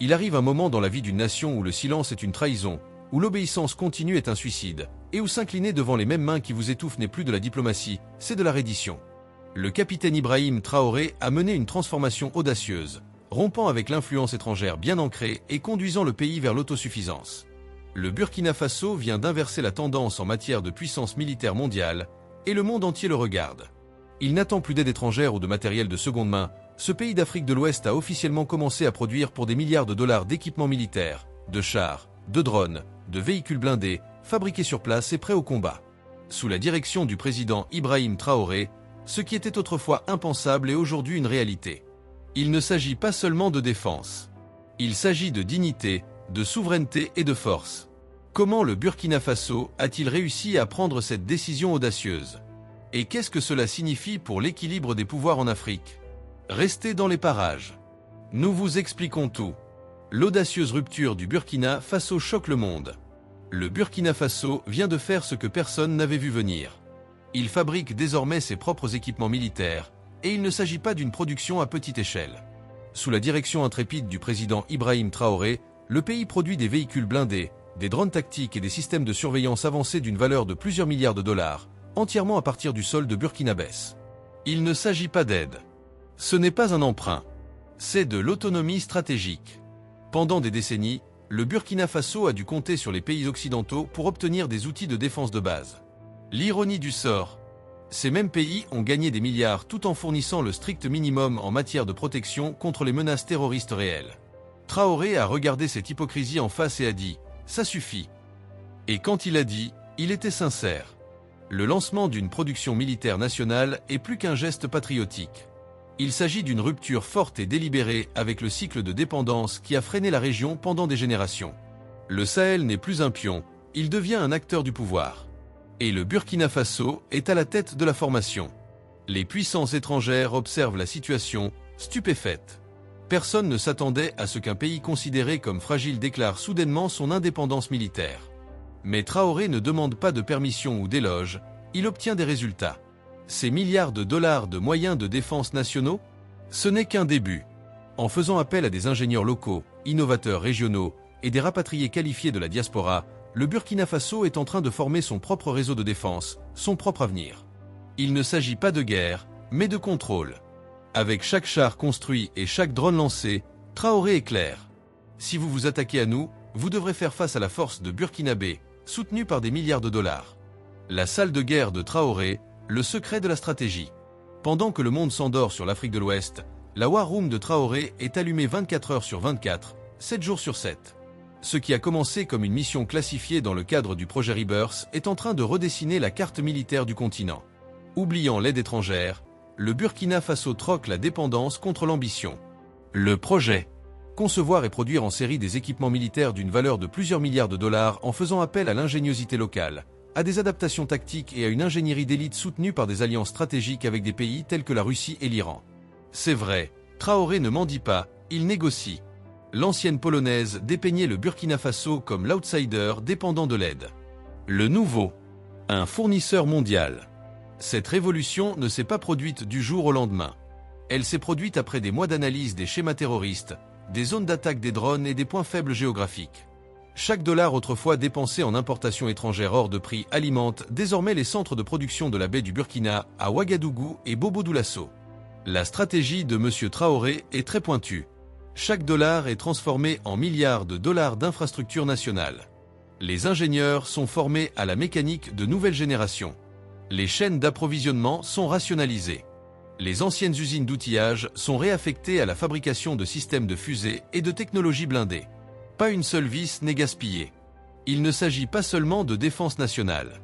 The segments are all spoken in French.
Il arrive un moment dans la vie d'une nation où le silence est une trahison, où l'obéissance continue est un suicide, et où s'incliner devant les mêmes mains qui vous étouffent n'est plus de la diplomatie, c'est de la reddition. Le capitaine Ibrahim Traoré a mené une transformation audacieuse, rompant avec l'influence étrangère bien ancrée et conduisant le pays vers l'autosuffisance. Le Burkina Faso vient d'inverser la tendance en matière de puissance militaire mondiale, et le monde entier le regarde. Il n'attend plus d'aide étrangère ou de matériel de seconde main. Ce pays d'Afrique de l'Ouest a officiellement commencé à produire pour des milliards de dollars d'équipements militaires, de chars, de drones, de véhicules blindés, fabriqués sur place et prêts au combat. Sous la direction du président Ibrahim Traoré, ce qui était autrefois impensable est aujourd'hui une réalité. Il ne s'agit pas seulement de défense. Il s'agit de dignité, de souveraineté et de force. Comment le Burkina Faso a-t-il réussi à prendre cette décision audacieuse? Et qu'est-ce que cela signifie pour l'équilibre des pouvoirs en Afrique? Restez dans les parages. Nous vous expliquons tout. L'audacieuse rupture du Burkina Faso choque le monde. Le Burkina Faso vient de faire ce que personne n'avait vu venir. Il fabrique désormais ses propres équipements militaires, et il ne s'agit pas d'une production à petite échelle. Sous la direction intrépide du président Ibrahim Traoré, le pays produit des véhicules blindés, des drones tactiques et des systèmes de surveillance avancés d'une valeur de plusieurs milliards de dollars, entièrement à partir du sol de burkinabès. Il ne s'agit pas d'aide. Ce n'est pas un emprunt. C'est de l'autonomie stratégique. Pendant des décennies, le Burkina Faso a dû compter sur les pays occidentaux pour obtenir des outils de défense de base. L'ironie du sort. Ces mêmes pays ont gagné des milliards tout en fournissant le strict minimum en matière de protection contre les menaces terroristes réelles. Traoré a regardé cette hypocrisie en face et a dit « ça suffit ». Et quand il a dit, il était sincère. Le lancement d'une production militaire nationale est plus qu'un geste patriotique. Il s'agit d'une rupture forte et délibérée avec le cycle de dépendance qui a freiné la région pendant des générations. Le Sahel n'est plus un pion, il devient un acteur du pouvoir. Et le Burkina Faso est à la tête de la formation. Les puissances étrangères observent la situation, stupéfaites. Personne ne s'attendait à ce qu'un pays considéré comme fragile déclare soudainement son indépendance militaire. Mais Traoré ne demande pas de permission ou d'éloge, il obtient des résultats. Ces milliards de dollars de moyens de défense nationaux, ce n'est qu'un début. En faisant appel à des ingénieurs locaux, innovateurs régionaux et des rapatriés qualifiés de la diaspora, le Burkina Faso est en train de former son propre réseau de défense, son propre avenir. Il ne s'agit pas de guerre, mais de contrôle. Avec chaque char construit et chaque drone lancé, Traoré est clair. Si vous vous attaquez à nous, vous devrez faire face à la force de Burkinabé, soutenue par des milliards de dollars. La salle de guerre de Traoré, le secret de la stratégie. Pendant que le monde s'endort sur l'Afrique de l'Ouest, la War Room de Traoré est allumée 24 heures sur 24, 7 jours sur 7. Ce qui a commencé comme une mission classifiée dans le cadre du projet Rebirth est en train de redessiner la carte militaire du continent. Oubliant l'aide étrangère, le Burkina Faso troque la dépendance contre l'ambition. Le projet. Concevoir et produire en série des équipements militaires d'une valeur de plusieurs milliards de dollars en faisant appel à l'ingéniosité locale, à des adaptations tactiques et à une ingénierie d'élite soutenue par des alliances stratégiques avec des pays tels que la Russie et l'Iran. C'est vrai, Traoré ne mendie pas, il négocie. L'ancienne polonaise dépeignait le Burkina Faso comme l'outsider dépendant de l'aide. Le nouveau. Un fournisseur mondial. Cette révolution ne s'est pas produite du jour au lendemain. Elle s'est produite après des mois d'analyse des schémas terroristes, des zones d'attaque des drones et des points faibles géographiques. Chaque dollar autrefois dépensé en importation étrangère hors de prix alimente désormais les centres de production de la baie du Burkina à Ouagadougou et Bobo-Dioulasso. La stratégie de M. Traoré est très pointue. Chaque dollar est transformé en milliards de dollars d'infrastructures nationales. Les ingénieurs sont formés à la mécanique de nouvelle génération. Les chaînes d'approvisionnement sont rationalisées. Les anciennes usines d'outillage sont réaffectées à la fabrication de systèmes de fusées et de technologies blindées. Pas une seule vis n'est gaspillée. Il ne s'agit pas seulement de défense nationale.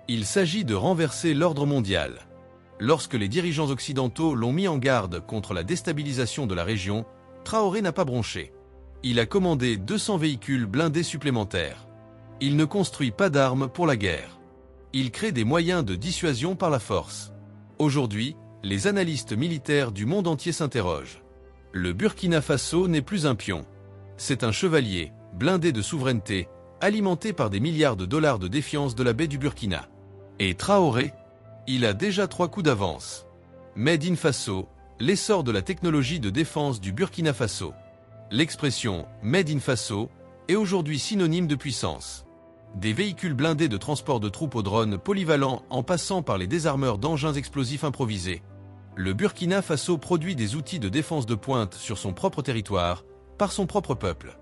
Il s'agit de renverser l'ordre mondial. Lorsque les dirigeants occidentaux l'ont mis en garde contre la déstabilisation de la région, Traoré n'a pas bronché. Il a commandé 200 véhicules blindés supplémentaires. Il ne construit pas d'armes pour la guerre. Il crée des moyens de dissuasion par la force. Aujourd'hui, les analystes militaires du monde entier s'interrogent. Le Burkina Faso n'est plus un pion. C'est un chevalier, blindé de souveraineté, alimenté par des milliards de dollars de défiance de la baie du Burkina. Et Traoré, il a déjà 3 coups d'avance. Made in Faso, l'essor de la technologie de défense du Burkina Faso. L'expression « Made in Faso » est aujourd'hui synonyme de puissance. Des véhicules blindés de transport de troupes aux drones polyvalents en passant par les désarmeurs d'engins explosifs improvisés. Le Burkina Faso produit des outils de défense de pointe sur son propre territoire, par son propre peuple.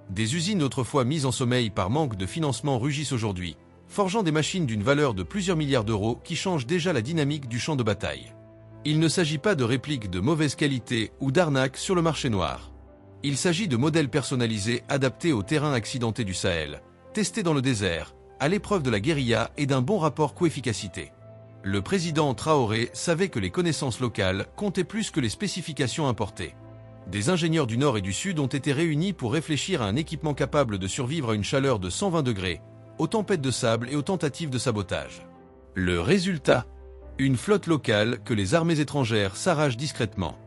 Des usines autrefois mises en sommeil par manque de financement rugissent aujourd'hui, forgeant des machines d'une valeur de plusieurs milliards d'euros qui changent déjà la dynamique du champ de bataille. Il ne s'agit pas de répliques de mauvaise qualité ou d'arnaques sur le marché noir. Il s'agit de modèles personnalisés adaptés au terrain accidenté du Sahel, testés dans le désert, à l'épreuve de la guérilla et d'un bon rapport coût-efficacité. Le président Traoré savait que les connaissances locales comptaient plus que les spécifications importées. Des ingénieurs du Nord et du Sud ont été réunis pour réfléchir à un équipement capable de survivre à une chaleur de 120 degrés, aux tempêtes de sable et aux tentatives de sabotage. Le résultat ? Une flotte locale que les armées étrangères s'arrachent discrètement.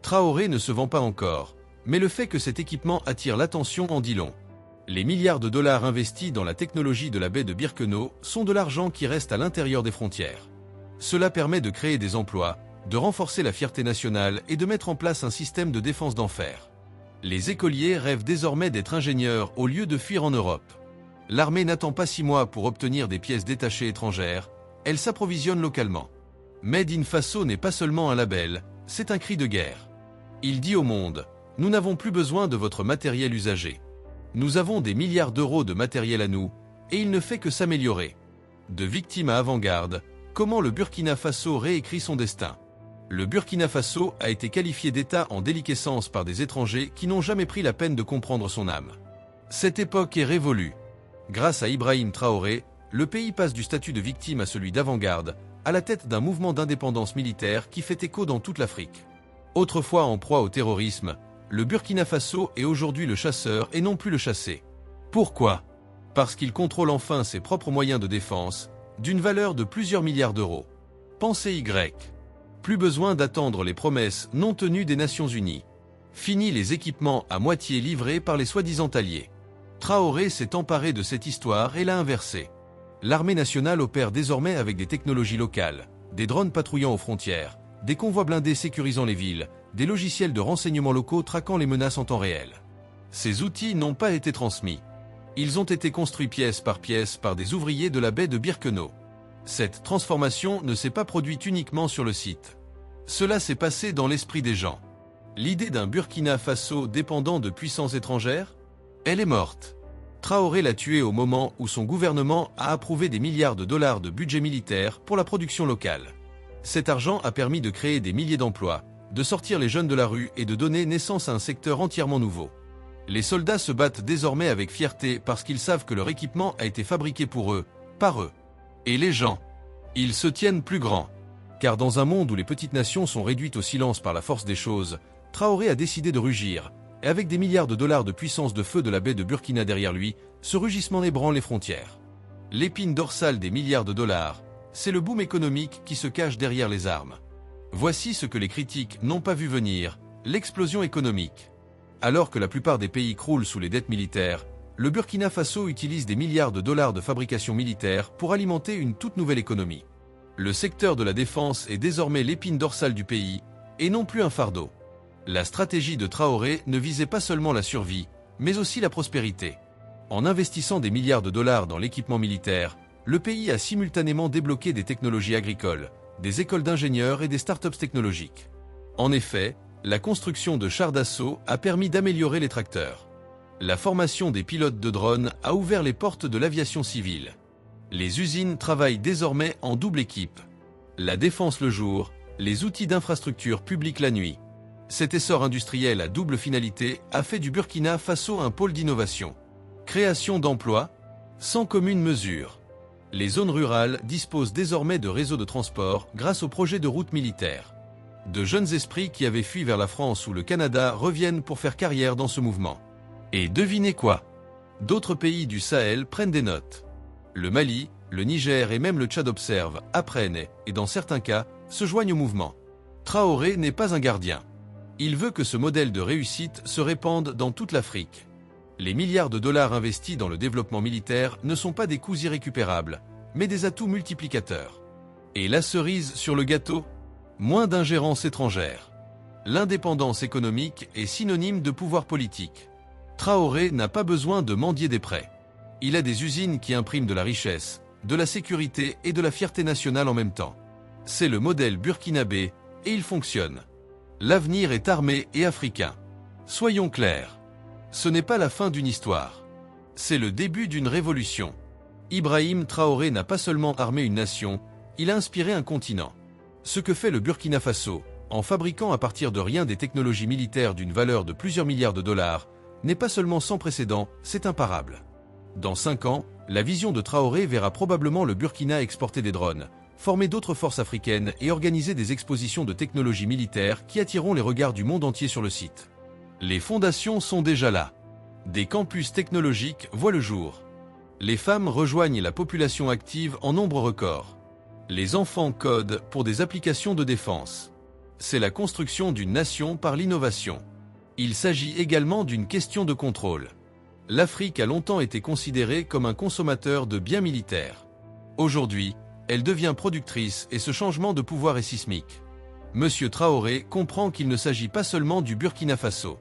Traoré ne se vend pas encore, mais le fait que cet équipement attire l'attention en dit long. Les milliards de dollars investis dans la technologie de la baie de Birkenau sont de l'argent qui reste à l'intérieur des frontières. Cela permet de créer des emplois, de renforcer la fierté nationale et de mettre en place un système de défense d'enfer. Les écoliers rêvent désormais d'être ingénieurs au lieu de fuir en Europe. L'armée n'attend pas 6 mois pour obtenir des pièces détachées étrangères, elle s'approvisionne localement. Made in Faso n'est pas seulement un label, c'est un cri de guerre. Il dit au monde, nous n'avons plus besoin de votre matériel usagé. Nous avons des milliards d'euros de matériel à nous, et il ne fait que s'améliorer. De victime à avant-garde, comment le Burkina Faso réécrit son destin? Le Burkina Faso a été qualifié d'État en déliquescence par des étrangers qui n'ont jamais pris la peine de comprendre son âme. Cette époque est révolue. Grâce à Ibrahim Traoré, le pays passe du statut de victime à celui d'avant-garde, à la tête d'un mouvement d'indépendance militaire qui fait écho dans toute l'Afrique. Autrefois en proie au terrorisme, le Burkina Faso est aujourd'hui le chasseur et non plus le chassé. Pourquoi? Parce qu'il contrôle enfin ses propres moyens de défense, d'une valeur de plusieurs milliards d'euros. Pensée Y. Plus besoin d'attendre les promesses non tenues des Nations Unies. Fini les équipements à moitié livrés par les soi-disant alliés. Traoré s'est emparé de cette histoire et l'a inversée. L'armée nationale opère désormais avec des technologies locales, des drones patrouillant aux frontières, des convois blindés sécurisant les villes, des logiciels de renseignement locaux traquant les menaces en temps réel. Ces outils n'ont pas été transmis. Ils ont été construits pièce par des ouvriers de la baie de Birkenau. Cette transformation ne s'est pas produite uniquement sur le site. Cela s'est passé dans l'esprit des gens. L'idée d'un Burkina Faso dépendant de puissances étrangères? Elle est morte. Traoré l'a tuée au moment où son gouvernement a approuvé des milliards de dollars de budget militaire pour la production locale. Cet argent a permis de créer des milliers d'emplois, de sortir les jeunes de la rue et de donner naissance à un secteur entièrement nouveau. Les soldats se battent désormais avec fierté parce qu'ils savent que leur équipement a été fabriqué pour eux, par eux. Et les gens, ils se tiennent plus grands. Car dans un monde où les petites nations sont réduites au silence par la force des choses, Traoré a décidé de rugir, et avec des milliards de dollars de puissance de feu de la baie de Burkina derrière lui, ce rugissement ébranle les frontières. L'épine dorsale des milliards de dollars, c'est le boom économique qui se cache derrière les armes. Voici ce que les critiques n'ont pas vu venir, l'explosion économique. Alors que la plupart des pays croulent sous les dettes militaires, le Burkina Faso utilise des milliards de dollars de fabrication militaire pour alimenter une toute nouvelle économie. Le secteur de la défense est désormais l'épine dorsale du pays, et non plus un fardeau. La stratégie de Traoré ne visait pas seulement la survie, mais aussi la prospérité. En investissant des milliards de dollars dans l'équipement militaire, le pays a simultanément débloqué des technologies agricoles, des écoles d'ingénieurs et des startups technologiques. En effet, la construction de chars d'assaut a permis d'améliorer les tracteurs. La formation des pilotes de drones a ouvert les portes de l'aviation civile. Les usines travaillent désormais en double équipe. La défense le jour, les outils d'infrastructure publique la nuit. Cet essor industriel à double finalité a fait du Burkina Faso un pôle d'innovation. Création d'emplois, sans commune mesure. Les zones rurales disposent désormais de réseaux de transport grâce aux projets de routes militaires. De jeunes esprits qui avaient fui vers la France ou le Canada reviennent pour faire carrière dans ce mouvement. Et devinez quoi? D'autres pays du Sahel prennent des notes. Le Mali, le Niger et même le Tchad observent, apprennent et, dans certains cas, se joignent au mouvement. Traoré n'est pas un gardien. Il veut que ce modèle de réussite se répande dans toute l'Afrique. Les milliards de dollars investis dans le développement militaire ne sont pas des coûts irrécupérables, mais des atouts multiplicateurs. Et la cerise sur le gâteau? Moins d'ingérence étrangère. L'indépendance économique est synonyme de pouvoir politique. Traoré n'a pas besoin de mendier des prêts. Il a des usines qui impriment de la richesse, de la sécurité et de la fierté nationale en même temps. C'est le modèle burkinabé et il fonctionne. L'avenir est armé et africain. Soyons clairs. Ce n'est pas la fin d'une histoire. C'est le début d'une révolution. Ibrahim Traoré n'a pas seulement armé une nation, il a inspiré un continent. Ce que fait le Burkina Faso, en fabriquant à partir de rien des technologies militaires d'une valeur de plusieurs milliards de dollars, n'est pas seulement sans précédent, c'est imparable. Dans 5 ans, la vision de Traoré verra probablement le Burkina exporter des drones, former d'autres forces africaines et organiser des expositions de technologies militaires qui attireront les regards du monde entier sur le site. Les fondations sont déjà là. Des campus technologiques voient le jour. Les femmes rejoignent la population active en nombre record. Les enfants codent pour des applications de défense. C'est la construction d'une nation par l'innovation. Il s'agit également d'une question de contrôle. L'Afrique a longtemps été considérée comme un consommateur de biens militaires. Aujourd'hui, elle devient productrice et ce changement de pouvoir est sismique. Monsieur Traoré comprend qu'il ne s'agit pas seulement du Burkina Faso.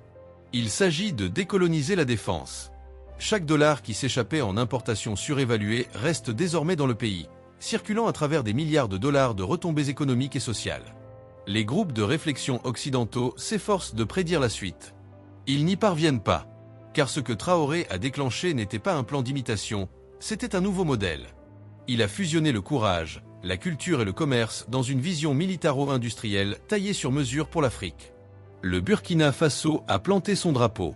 Il s'agit de décoloniser la défense. Chaque dollar qui s'échappait en importations surévaluées reste désormais dans le pays, circulant à travers des milliards de dollars de retombées économiques et sociales. Les groupes de réflexion occidentaux s'efforcent de prédire la suite. Ils n'y parviennent pas, car ce que Traoré a déclenché n'était pas un plan d'imitation, c'était un nouveau modèle. Il a fusionné le courage, la culture et le commerce dans une vision militaro-industrielle taillée sur mesure pour l'Afrique. Le Burkina Faso a planté son drapeau.